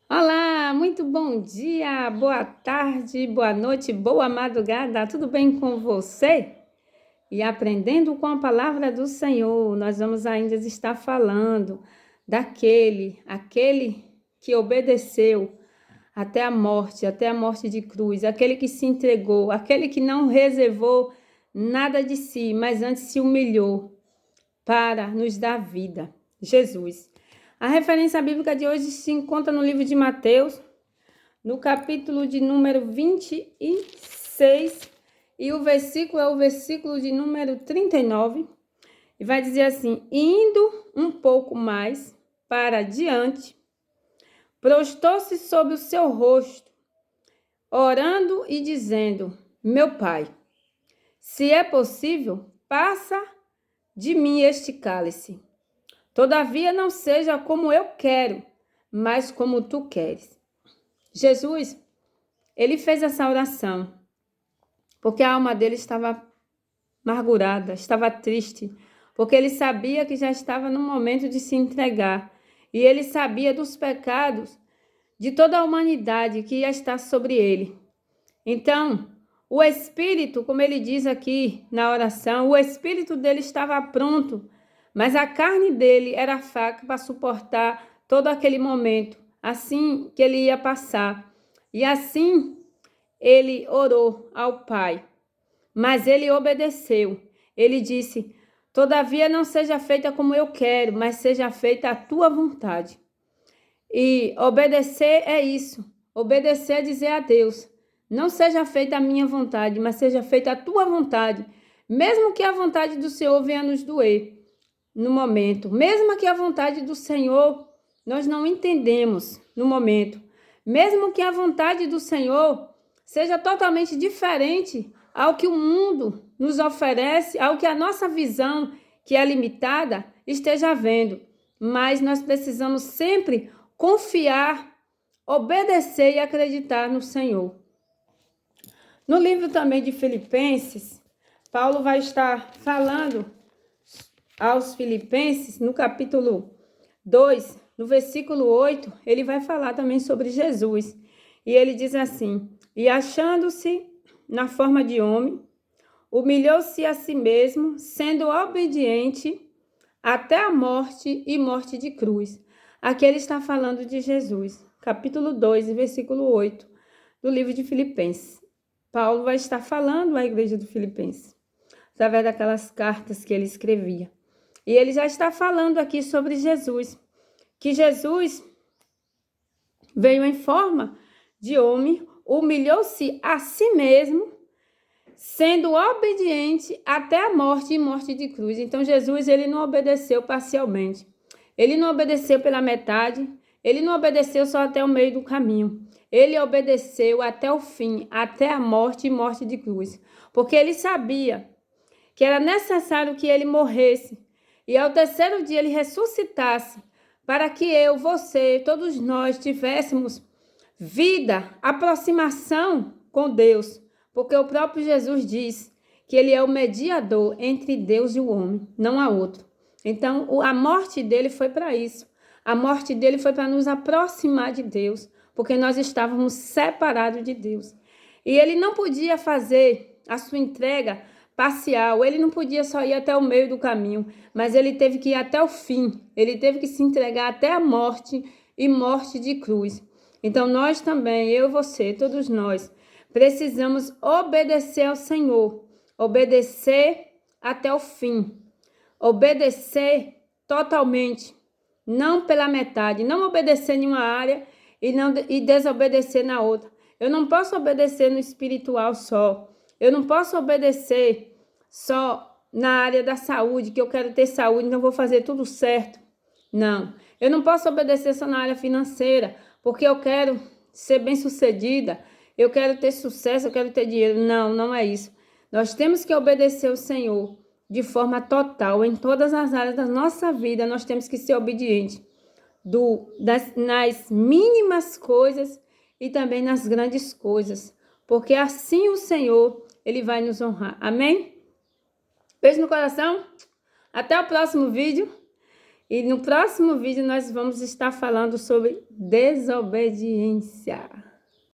Olá, muito bom dia, boa tarde, boa noite, boa madrugada, tudo bem com você? E aprendendo com a palavra do Senhor, nós vamos ainda estar falando aquele que obedeceu até a morte de cruz, aquele que se entregou, aquele que não reservou nada de si, mas antes se humilhou para nos dar vida, Jesus. A referência bíblica de hoje se encontra no livro de Mateus, no capítulo de número 26, e o versículo é o versículo de número 39, e vai dizer assim: indo um pouco mais para diante, prostou-se sobre o seu rosto, orando e dizendo: meu Pai, se é possível, passa de mim este cálice. Todavia não seja como eu quero, mas como tu queres. Jesus, ele fez essa oração porque a alma dele estava amargurada, estava triste, porque ele sabia que já estava no momento de se entregar e ele sabia dos pecados de toda a humanidade que ia estar sobre ele. Então, o espírito, como ele diz aqui na oração, o espírito dele estava pronto, mas a carne dele era fraca para suportar todo aquele momento, assim que ele ia passar. E assim ele orou ao Pai, mas ele obedeceu. Ele disse: todavia não seja feita como eu quero, mas seja feita a tua vontade. E obedecer é isso. Obedecer é dizer a Deus: não seja feita a minha vontade, mas seja feita a tua vontade. Mesmo que a vontade do Senhor venha nos doer no momento, mesmo que a vontade do Senhor nós não entendemos no momento, mesmo que a vontade do Senhor seja totalmente diferente ao que o mundo nos oferece, ao que a nossa visão, que é limitada, esteja vendo. Mas nós precisamos sempre confiar, obedecer e acreditar no Senhor. No livro também de Filipenses, Paulo vai estar falando aos Filipenses, no capítulo 2, no versículo 8, ele vai falar também sobre Jesus. E ele diz assim: e achando-se na forma de homem, humilhou-se a si mesmo, sendo obediente até a morte e morte de cruz. Aqui ele está falando de Jesus, capítulo 2, versículo 8, do livro de Filipenses. Paulo vai estar falando à igreja do Filipenses, através daquelas cartas que ele escrevia. E ele já está falando aqui sobre Jesus, que Jesus veio em forma de homem, humilhou-se a si mesmo, sendo obediente até a morte e morte de cruz. Então Jesus, ele não obedeceu parcialmente. Ele não obedeceu pela metade, ele não obedeceu só até o meio do caminho. Ele obedeceu até o fim, até a morte e morte de cruz, porque ele sabia que era necessário que ele morresse e ao terceiro dia ele ressuscitasse, para que eu, você, todos nós tivéssemos vida, aproximação com Deus, porque o próprio Jesus diz que ele é o mediador entre Deus e o homem, não há outro. Então, a morte dele foi para isso. A morte dele foi para nos aproximar de Deus, porque nós estávamos separados de Deus. E ele não podia fazer a sua entrega parcial, ele não podia só ir até o meio do caminho, mas ele teve que ir até o fim, ele teve que se entregar até a morte e morte de cruz. Então nós também, eu e você, todos nós, precisamos obedecer ao Senhor, obedecer até o fim, obedecer totalmente, não pela metade, não obedecer em uma área e desobedecer na outra. Eu não posso obedecer no espiritual só. Eu não posso obedecer só na área da saúde, que eu quero ter saúde, então vou fazer tudo certo. Não. Eu não posso obedecer só na área financeira, porque eu quero ser bem-sucedida, eu quero ter sucesso, eu quero ter dinheiro. Não, não é isso. Nós temos que obedecer o Senhor de forma total, em todas as áreas da nossa vida, nós temos que ser obedientes nas mínimas coisas e também nas grandes coisas, porque assim o Senhor, ele vai nos honrar. Amém? Beijo no coração. Até o próximo vídeo. E no próximo vídeo nós vamos estar falando sobre desobediência.